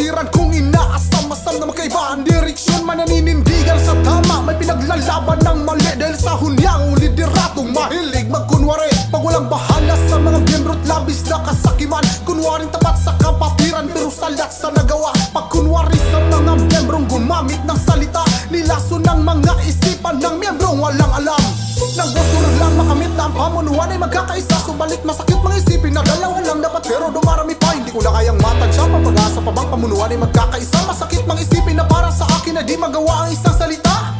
kapatiran. Kung inaasam-asam na magkaiba ang direksyon, mananinindigan sa tama, may pinaglalaban ng mali. Dahil sa hunyang lideratong mahilig magkunwari, pag walang bahala sa mga miyembro't labis na kasakiman. Kunwaring tapat sa kapatiran pero salat sa nagawa. Pagkunwari sa mga miyembrong gumamit ng salita, nilaso ng mga isipan ng miyembrong walang alam. Nang gusto lang makamit na ang pamunuan ay magkakaisa, subalit masakit mga isipin na dalawa lang dapat pero dumarami pa. Hindi ko na kayang matansya, papag-asa pa bang pamunuan ay magkakaisa? Masakit mga isipin na para sa akin na di magawa ang isang salita.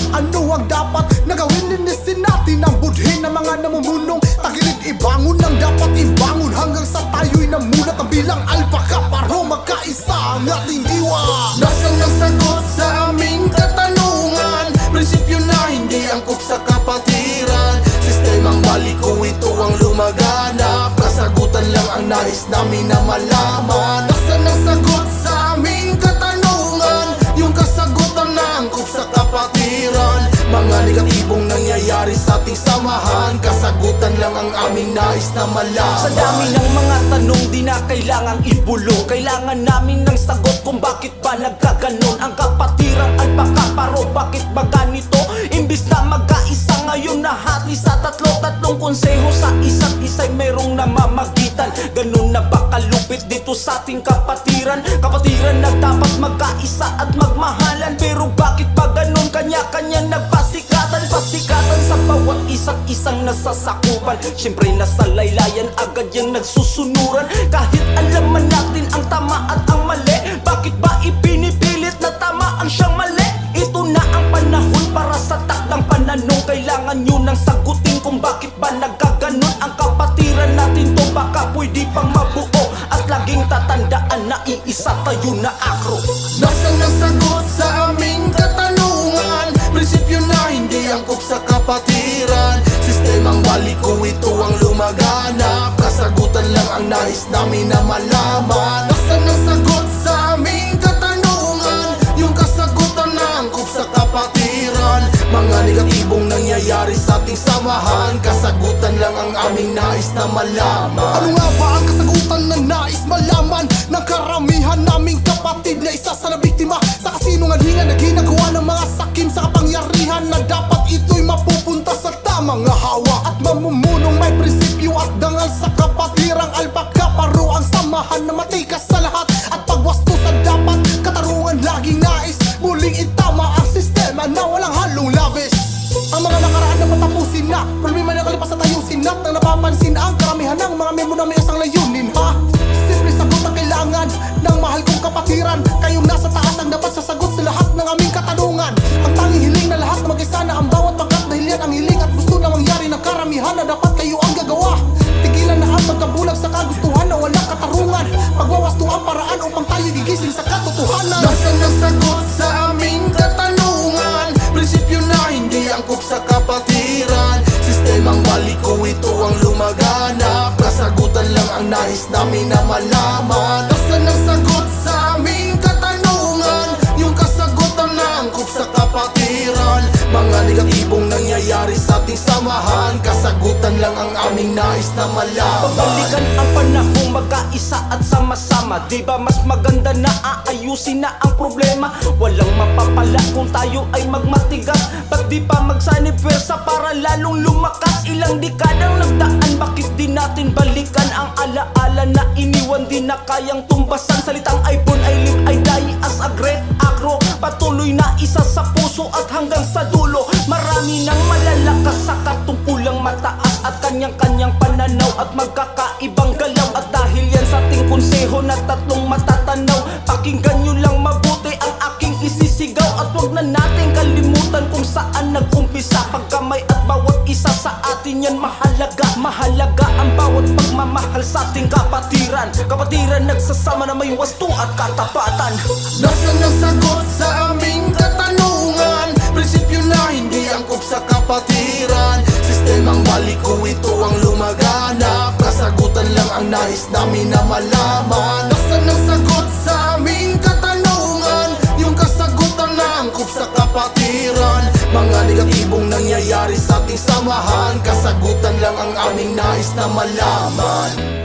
Ano ang dapat na gawin? Linisin natin ang budhin ng mga namumunong tagilid. Ibangon ang dapat ibangon hanggang sa tayo'y namulat ang bilang alpaka para magkaisa ang ating diwa. Nasaan ang sagot sa aming katanungan? Prinsipyo na hindi angkop sa kapatiran. Sistemang mali kung ito ang lumaganap. Kasagutan lang ang nais namin na malaman. Nasaan ang sagot sa aming katanungan? Yung kasagutan na angkop sa kapatiran. Mga negatibong nangyayari sa ating samahan. Kasagutan lang ang aming nais na malaman. Sa dami ng mga tanong di na kailangang ibulong. Kailangan namin ng sagot kung bakit ba nagkaganon ang kapatirang alpaka paro. Bakit ba ganito? Imbis na magkaisa ngayon nahati sa tatlong konseho sa isa't isa'y merong namamagitan. Ganun na ba kalupit dito sa ating kapatiran? Kapatiran na dapat magkaisa at magmahalan. Pero bakit ba ganun? Kanya-kanya nagpasikatan. Pasikatan sa bawat isa't isang nasasakupan. Siyempre nasa laylayan agad yung nagsusunuran. Kahit alaman natin ang tama at ang mali, bakit ba ipinipilit na tama ang siyang mali? Ito na ang panahon para sa takdang pananong. Kailangan nyo nang sagutin kung bakit ba nagkaganon ang kapatiran natin to. Baka pwede pang mabuo at laging tatandaan na iisa tayo na akro. Nasaan ang sagot sa aming katanungan? Prinsipyo na hindi angkop sa kapatiran. Sistemang mali kung ito ang lumaganap. Kasagutan lang ang nais namin na malaman. Nasaan ang sagot sa aming katanungan? Yung kasagutan na angkop sa kapatiran. Mga negatibong nangyayari sa ating samahan. Kasagutan lang ang aming nais na malaman. Ano nga ba ang kasagutan na nais malaman ng karamihan naming kapatid na isa sa nabiktima sa kasinungalingan na ginagawa ng mga sakim sa kapangyarihan, na dapat ito'y mapupunta sa tamang hawa at mamumunong may prinsipyo at dangal sa kapatirang alpaka paro. Ang samahan na matikas sa lahat at pagwasto sa dapat katarungan laging nais muling itama ang sistema na walang halong labis. Ang mga nakaraan na patapusin na, problema na kalipas at ayusin na. Nang napapansin ang karamihan ng mga miyembro na may isang layunin, ha? Simple sagot ang kailangan ng mahal kong kapatiran. Kayong nasa taas ang dapat sasagot sa lahat ng aming katanungan. Ang tanging hiling na lahat mag-isa na ang bawat pangkat, dahil yan ang hiling at gusto na mangyari ng karamihan, na dapat kayo ang gagawa. Tigilan na ang pagkabulag sa kagustuhan na walang katarungan. Pagwawasto ang paraan upang tayo gigising sa katotohanan. Nasaan ang sagot sa aming katanungan? Prinsipyo na hindi angkop sa kapatiran. Sistemang mali kung ito ang lumaganap. Kasagutan lang ang nais namin na malaman. Nasaan ang sagot sa aming katanungan? Yung kasagutan na angkop sa kapatiran. Mga negatibong nangyayari sa ating samahan. Kasagutan lang ang aming nais na malaman. Pabalikan ang panahong magkaisa at sama-sama. Diba mas maganda na aayusin na ang problema? Walang mapapala kung tayo ay magmatigas. Ba't di pa magsanipwersa para lalong lumakas? Ilang dekadang nagdaan, bakit di natin balikan ang alaala na iniwan? Di na kayang tumbasan. Salitang iPhone, I live, I die as a great acro. Patuloy na isa sa puso at hanggang sa dulo. Marami nang malalakas sa katungkulang mataas at kanyang-kanyang pananaw at magkakaibang galaw. At dahil yan sa ating konseho na tatlong matatanaw, pakinggan nyo lang mabuti ang aking isisigaw. At wag na natin kalimutan kung saan nag-umpisa. Pagkamay at bawat isa sa atin yan mahalaga. Mahalaga ang bawat pagmamahal sa ating kapatiran. Kapatiran nagsasama na may wasto at katapatan. Nasaan ang sagot sa aming katanungan? Prinsipyo na hindi angkop sa kapatiran. Sistemang mali kung ito ang lumaganap. Kasagutan lang ang nais namin na malaman. Nasaan ang sagot sa aming katanungan? Yung kasagutan na angkop sa kapatiran. Mga negatibong nangyayari sa ating samahan. Kasagutan lang ang aming nais na malaman.